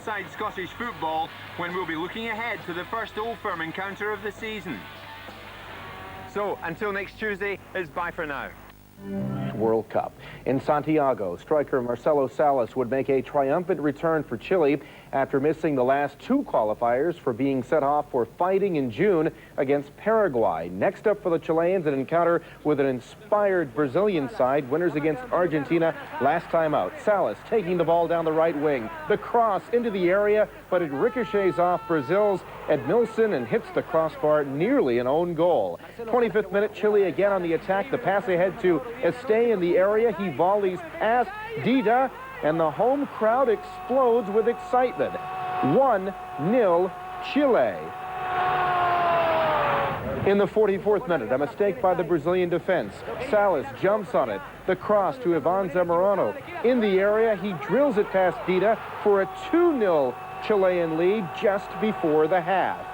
inside Scottish football when we'll be looking ahead to the first Old Firm encounter of the season. So, until next Tuesday, it's bye for now. World Cup. In Santiago, striker Marcelo Salas would make a triumphant return for Chile after missing the last two qualifiers for being sent off for fighting in June against Paraguay. Next up for the Chileans, an encounter with an inspired Brazilian side, winners against Argentina last time out. Salas taking the ball down the right wing. The cross into the area, but it ricochets off Brazil's Edmilson and hits the crossbar, nearly an own goal. 25th minute, Chile again on the attack. The pass ahead to Estee in the area. He volleys past Dida, and the home crowd explodes with excitement. 1-0 Chile. In the 44th minute, a mistake by the Brazilian defense. Salas jumps on it. The cross to Ivan Zamorano. In the area, he drills it past Dida for a 2-0 Chilean lead just before the half.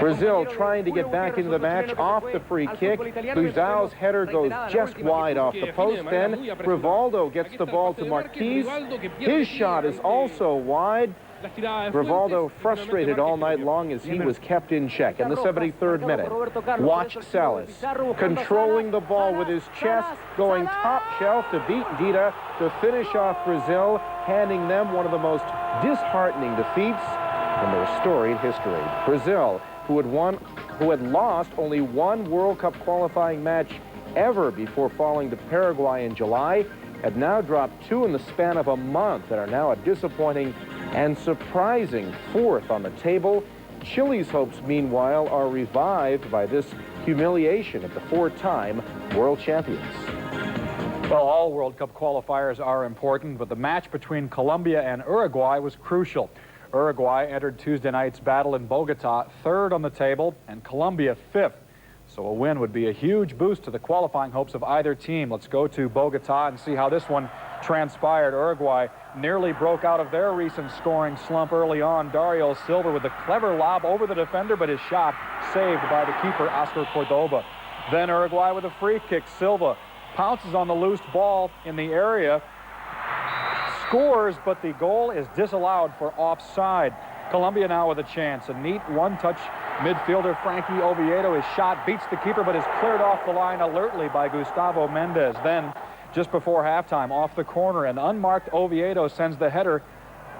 Brazil trying to get back into the match off the free kick. Buzao's header goes just wide off the post. Then Rivaldo gets the ball to Marquez. His shot is also wide. Rivaldo frustrated all night long as he was kept in check. In the 73rd minute, watch Salas controlling the ball with his chest, going top shelf to beat Dida to finish off Brazil, handing them one of the most disheartening defeats in their storied history. Brazil, who had lost only one World Cup qualifying match ever before falling to Paraguay in July, had now dropped two in the span of a month and are now a disappointing and surprising fourth on the table. Chile's hopes, meanwhile, are revived by this humiliation at the four-time world champions. Well, all World Cup qualifiers are important, but the match between Colombia and Uruguay was crucial. Uruguay entered Tuesday night's battle in Bogota third on the table, and Colombia fifth. So a win would be a huge boost to the qualifying hopes of either team. Let's go to Bogota and see how this one transpired. Uruguay nearly broke out of their recent scoring slump early on. Dario Silva with a clever lob over the defender, but his shot saved by the keeper, Oscar Cordoba. Then Uruguay with a free kick. Silva pounces on the loose ball in the area, scores, but the goal is disallowed for offside. Colombia now with a chance. A neat one-touch midfielder, Frankie Oviedo. His shot beats the keeper, but is cleared off the line alertly by Gustavo Mendez. Then, just before halftime, off the corner, an unmarked Oviedo sends the header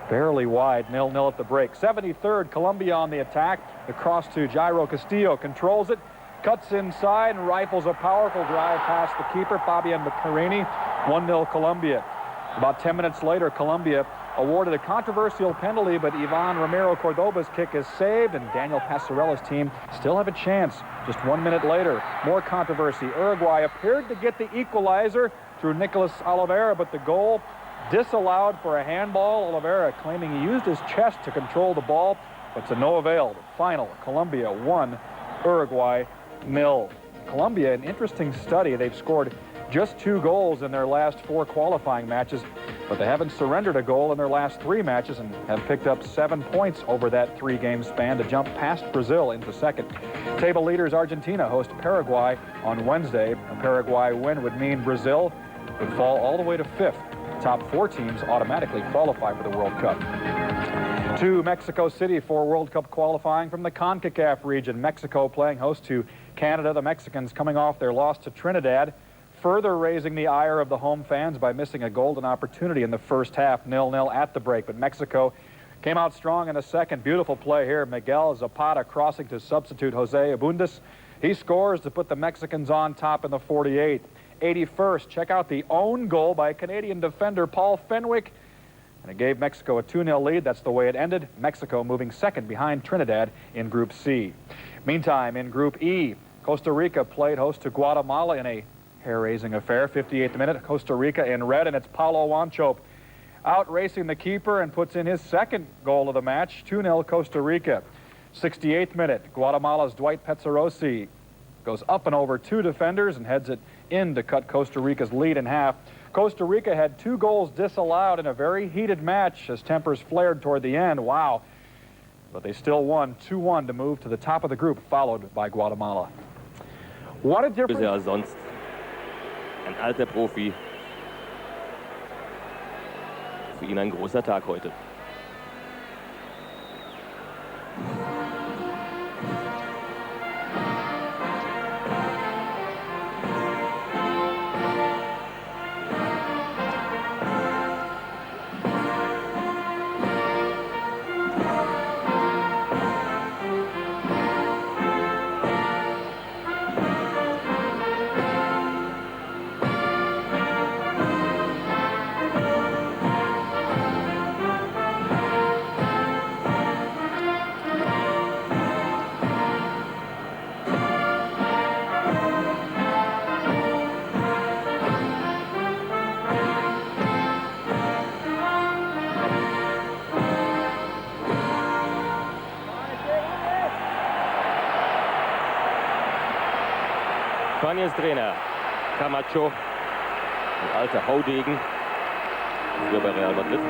barely wide, 0-0 at the break. 73rd, Colombia on the attack. The cross to Jairo Castillo, controls it, cuts inside, and rifles a powerful drive past the keeper, Fabian Beccarini. 1-0 Colombia. About 10 minutes later, Colombia awarded a controversial penalty, but Ivan Ramiro Cordoba's kick is saved, and Daniel Passarella's team still have a chance. Just 1 minute later, more controversy. Uruguay appeared to get the equalizer through Nicolas Oliveira, but the goal disallowed for a handball. Oliveira claiming he used his chest to control the ball, but to no avail. The final, Colombia 1, Uruguay 0. Colombia, an interesting study. They've scored just 2 goals in their last 4 qualifying matches, but they haven't surrendered a goal in their last 3 matches and have picked up 7 points over that 3-game span to jump past Brazil into second. Table leaders Argentina host Paraguay on Wednesday. A Paraguay win would mean Brazil would fall all the way to 5th. The top 4 teams automatically qualify for the World Cup. To Mexico City for World Cup qualifying from the CONCACAF region. Mexico playing host to Canada. The Mexicans coming off their loss to Trinidad, further raising the ire of the home fans by missing a golden opportunity in the first half, 0-0 at the break. But Mexico came out strong in the second. Beautiful play here. Miguel Zapata crossing to substitute Jose Abundes. He scores to put the Mexicans on top in the 48th. 81st, check out the own goal by Canadian defender Paul Fenwick. And it gave Mexico a 2-0 lead. That's the way it ended. Mexico moving second behind Trinidad in Group C. Meantime, in Group E, Costa Rica played host to Guatemala in a hair-raising affair. 58th minute, Costa Rica in red, and it's Paulo Wanchope out racing the keeper and puts in his second goal of the match. 2-0 Costa Rica. 68th minute, Guatemala's Dwight Petsarosi goes up and over 2 defenders and heads it in to cut Costa Rica's lead in half. Costa Rica had 2 goals disallowed in a very heated match as tempers flared toward the end. Wow. But they still won 2-1 to move to the top of the group, followed by Guatemala. What a difference. Ja, sonst ein alter Profi. für ihn ein großer Tag heute. Spaniens Trainer Camacho, ein alter Haudegen, früher bei Real Madrid.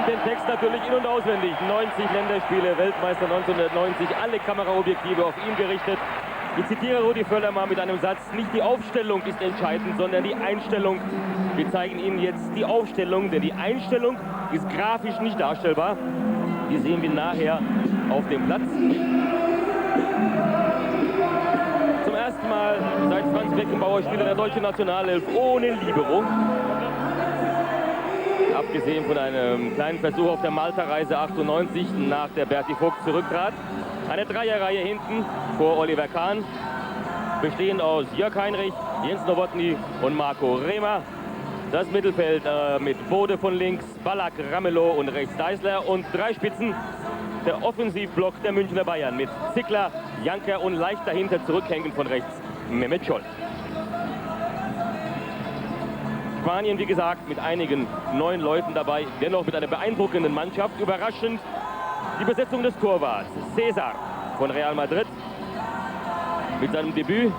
Den Text natürlich in- und auswendig. 90 Länderspiele, Weltmeister 1990, alle Kameraobjektive auf ihn gerichtet. Ich zitiere Rudi Völler mal mit einem Satz: Nicht die Aufstellung ist entscheidend, sondern die Einstellung. Wir zeigen Ihnen jetzt die Aufstellung, denn die Einstellung ist grafisch nicht darstellbar. Die sehen wir nachher auf dem Platz. Zum ersten Mal seit Franz Beckenbauer spielt der deutsche Nationalelf ohne Libero. Abgesehen von einem kleinen Versuch auf der Malta-Reise 98, nach der Berti Vogt zurücktrat. Eine Dreierreihe hinten vor Oliver Kahn, bestehend aus Jörg Heinrich, Jens Nowotny und Marco Rehmer. Das Mittelfeld mit Bode von links, Ballack, Ramelow und rechts Deißler und drei Spitzen. Der Offensivblock der Münchner Bayern mit Zickler, Janker und leicht dahinter zurückhängend von rechts Mehmet Scholl. Spanien, wie gesagt, mit einigen neuen Leuten dabei, dennoch mit einer beeindruckenden Mannschaft. Überraschend die Besetzung des Torwarts. César von Real Madrid mit seinem Debüt.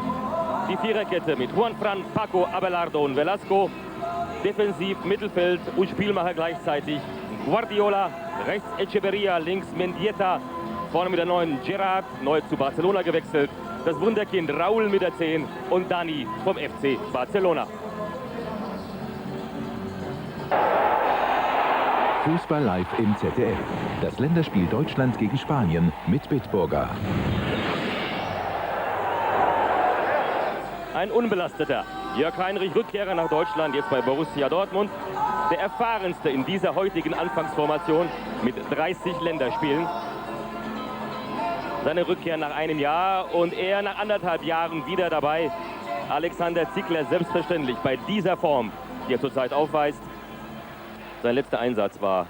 Die Viererkette mit Juan Fran, Paco, Abelardo und Velasco. Defensiv, Mittelfeld und Spielmacher gleichzeitig. Guardiola, rechts Echeverria, links Mendieta. Vorne mit der neuen Gerrard, neu zu Barcelona gewechselt. Das Wunderkind Raúl mit der 10 und Dani vom FC Barcelona. Fußball live im ZDF. Das Länderspiel Deutschland gegen Spanien mit Bitburger. Ein unbelasteter Jörg Heinrich, Rückkehrer nach Deutschland, jetzt bei Borussia Dortmund. Der erfahrenste in dieser heutigen Anfangsformation mit 30 Länderspielen. Seine Rückkehr nach einem Jahr und er nach 1,5 Jahren wieder dabei. Alexander Zickler selbstverständlich bei dieser Form, die er zurzeit aufweist. Sein letzter Einsatz war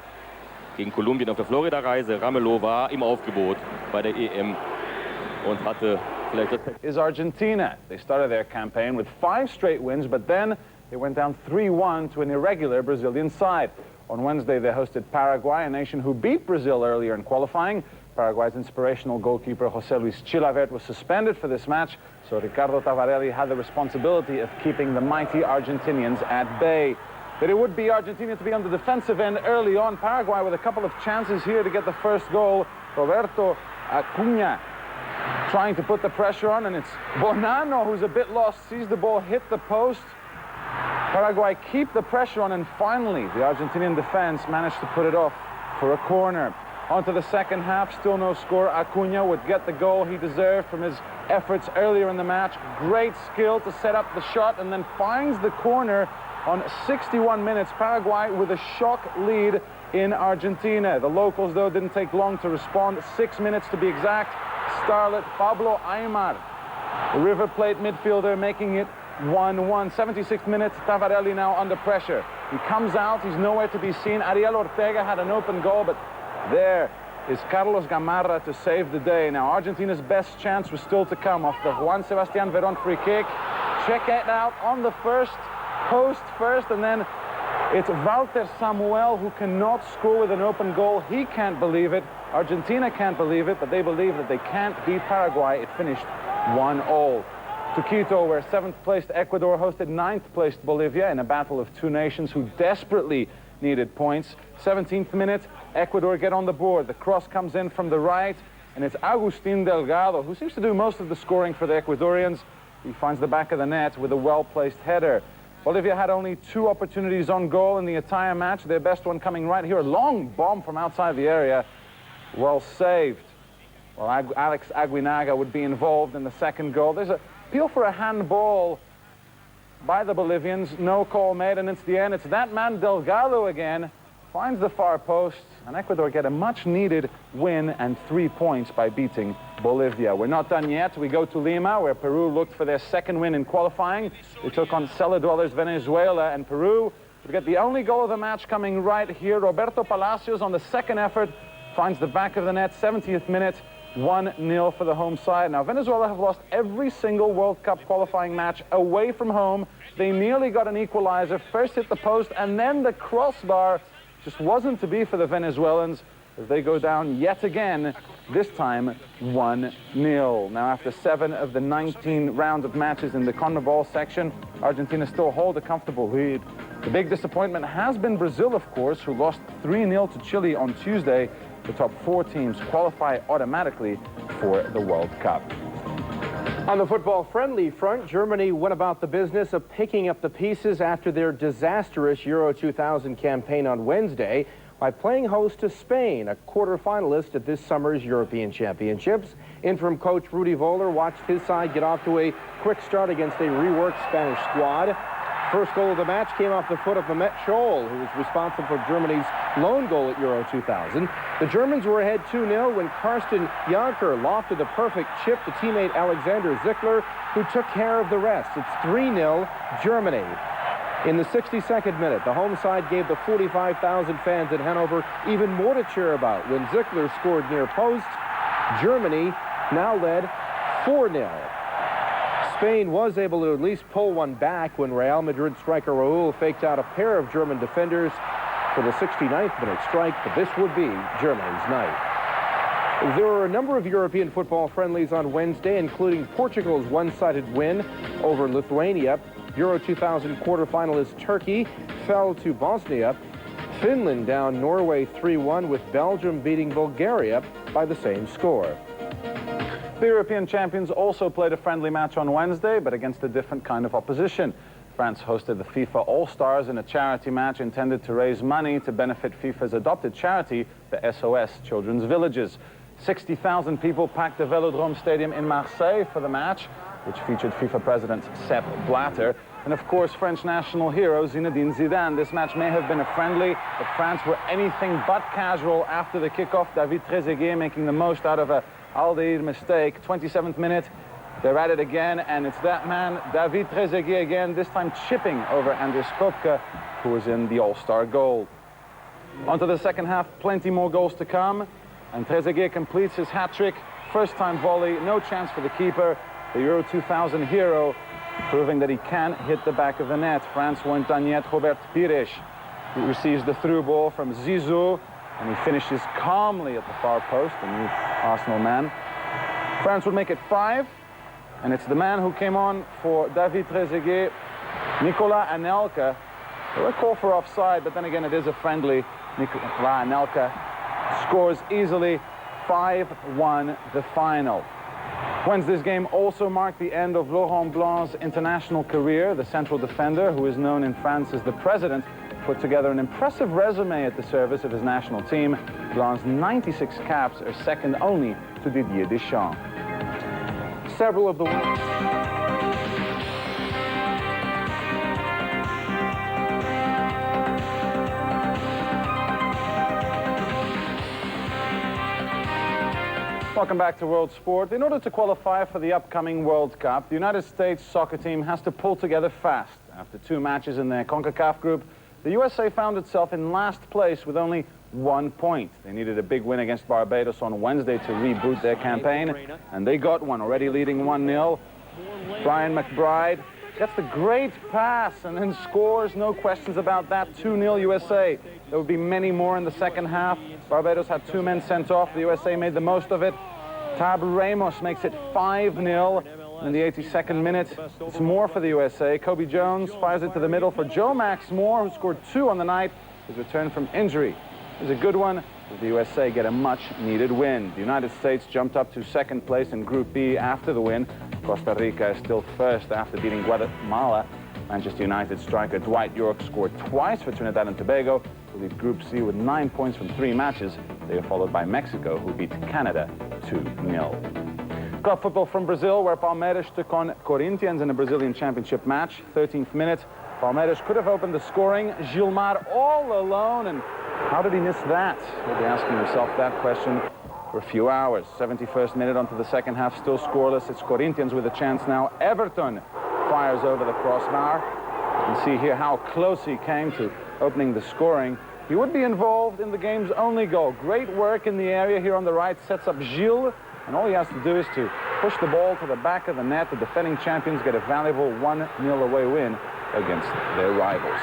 gegen Kolumbien auf der Florida-Reise. Ramelow war im Aufgebot bei der EM und hatte vielleicht das Pech. Is Argentina. They started their campaign with 5 straight wins, but then they went down 3-1 to an irregular Brazilian side. On Wednesday, they hosted Paraguay, a nation who beat Brazil earlier in qualifying. Paraguay's inspirational goalkeeper José Luis Chilavert was suspended for this match, so Ricardo Tavarelli had the responsibility of keeping the mighty Argentinians at bay. But it would be Argentina to be on the defensive end early on. Paraguay with a couple of chances here to get the first goal. Roberto Acuña trying to put the pressure on, and it's Bonanno who's a bit lost, sees the ball hit the post. Paraguay keep the pressure on, and finally the Argentinian defense managed to put it off for a corner. On to the second half, still no score. Acuña would get the goal he deserved from his efforts earlier in the match. Great skill to set up the shot, and then finds the corner on 61 minutes. Paraguay with a shock lead in Argentina. The locals, though, didn't take long to respond. 6 minutes to be exact. Starlet Pablo Aymar, the River Plate midfielder, making it 1-1. 76th minute, Tavarelli now under pressure. He comes out, he's nowhere to be seen. Ariel Ortega had an open goal, but there is Carlos Gamarra to save the day. Now, Argentina's best chance was still to come off the Juan Sebastián Verón free kick. Check it out on the first post first, and then it's Walter Samuel who cannot score with an open goal. He can't believe it. Argentina can't believe it, but they believe that they can't beat Paraguay. It finished 1-1. To Quito, where 7th-placed Ecuador hosted 9th-placed Bolivia in a battle of two nations who desperately needed points. 17th minute, Ecuador get on the board. The cross comes in from the right, and it's Agustín Delgado, who seems to do most of the scoring for the Ecuadorians. He finds the back of the net with a well-placed header. Bolivia had only 2 opportunities on goal in the entire match, their best one coming right here. A long bomb from outside the area. Well saved. Well, Alex Aguinaga would be involved in the second goal. There's a appeal for a handball by the Bolivians. No call made, and it's the end. It's that man Delgado again. Finds the far post, and Ecuador get a much-needed win and 3 points by beating Bolivia. We're not done yet. We go to Lima, where Peru looked for their second win in qualifying. They took on cellar dwellers Venezuela, and Peru would get the only goal of the match coming right here. Roberto Palacios on the second effort finds the back of the net, 70th minute. 1-0 for the home side. Now, Venezuela have lost every single World Cup qualifying match away from home. They nearly got an equalizer. First hit the post, and then the crossbar. Just wasn't to be for the Venezuelans as they go down yet again, this time 1-0. Now, after 7 of the 19 rounds of matches in the CONMEBOL section, Argentina still hold a comfortable lead. The big disappointment has been Brazil, of course, who lost 3-0 to Chile on Tuesday. The top 4 teams qualify automatically for the World Cup. On the football-friendly front, Germany went about the business of picking up the pieces after their disastrous Euro 2000 campaign on Wednesday by playing host to Spain, a quarter-finalist at this summer's European Championships. Interim coach Rudi Völler watched his side get off to a quick start against a reworked Spanish squad. First goal of the match came off the foot of Mehmet Scholl, who was responsible for Germany's lone goal at Euro 2000. The Germans were ahead 2-0 when Karsten Janker lofted the perfect chip to teammate Alexander Zickler, who took care of the rest. It's 3-0 Germany. In the 62nd minute, the home side gave the 45,000 fans at Hanover even more to cheer about when Zickler scored near post. Germany now led 4-0. Spain was able to at least pull one back when Real Madrid striker Raúl faked out a pair of German defenders for the 69th minute strike, but this would be Germany's night. There were a number of European football friendlies on Wednesday, including Portugal's one-sided win over Lithuania. Euro 2000 quarterfinalist Turkey fell to Bosnia. Finland down Norway 3-1, with Belgium beating Bulgaria by the same score. The European champions also played a friendly match on Wednesday, but against a different kind of opposition. France hosted the FIFA All-Stars in a charity match intended to raise money to benefit FIFA's adopted charity, the SOS Children's Villages. 60,000 people packed the Velodrome Stadium in Marseille for the match, which featured FIFA President Sepp Blatter. And of course, French national hero Zinedine Zidane. This match may have been a friendly, but France were anything but casual after the kickoff. David Trezeguet making the most out of a Aldeir mistake. 27th minute, they're at it again, and it's that man, David Trezeguet again, this time chipping over Andries Kopke, who was in the All-Star goal. Onto the second half, plenty more goals to come, and Trezeguet completes his hat-trick. First-time volley, no chance for the keeper. The Euro 2000 hero, proving that he can hit the back of the net. France weren't done yet. Robert Pires, he receives the through ball from Zizou, and he finishes calmly at the far post, the new Arsenal man. France would make it 5, and it's the man who came on for David Trezeguet, Nicolas Anelka. They were called for offside, but then again, it is a friendly. Nicolas Anelka scores easily. 5-1 the final. Wednesday's game also marked the end of Laurent Blanc's international career. The central defender, who is known in France as the president, put together an impressive resume at the service of his national team. Blanc's 96 caps are second only to Didier Deschamps. Several of the winners. Welcome back to World Sport. In order to qualify for the upcoming World Cup, the United States soccer team has to pull together fast. After 2 matches in their CONCACAF group, the USA found itself in last place with only 1 point. They needed a big win against Barbados on Wednesday to reboot their campaign, and they got one, already leading 1-0. Brian McBride gets the great pass and then scores, no questions about that, 2-0 USA. There would be many more in the second half. Barbados had 2 men sent off. The USA made the most of it. Tab Ramos makes it 5-0 in the 82nd minute. It's more for the USA. Kobe Jones fires it to the middle for Joe Max Moore, who scored 2 on the night. His return from injury is a good one, as the USA get a much-needed win. The United States jumped up to 2nd place in Group B after the win. Costa Rica is still first after beating Guatemala. Manchester United striker Dwight York scored twice for Trinidad and Tobago, who lead Group C with 9 points from 3 matches. They are followed by Mexico, who beat Canada 2-0. Club football from Brazil, where Palmeiras took on Corinthians in a Brazilian championship match. 13th minute, Palmeiras could have opened the scoring. Gilmar all alone, and how did he miss that? You'll be asking yourself that question for a few hours. 71st minute onto the second half, still scoreless. It's Corinthians with a chance now. Everton fires over the crossbar. You can see here how close he came to opening the scoring. He would be involved in the game's only goal. Great work in the area here on the right, sets up Gilles, and all he has to do is to push the ball to the back of the net. The defending champions get a valuable 1-0 away win against their rivals.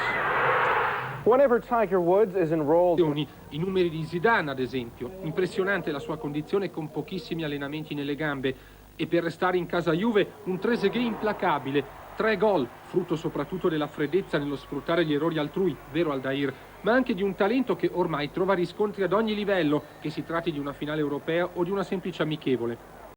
Whenever Tiger Woods is enrolled... I numeri di Zidane, ad esempio. Impressionante la sua condizione con pochissimi allenamenti nelle gambe. E per restare in casa Juve, un trezeguet implacabile. 3 gol, frutto soprattutto della freddezza nello sfruttare gli errori altrui, vero Aldair, ma anche di un talento che ormai trova riscontri ad ogni livello, che si tratti di una finale europea o di una semplice amichevole.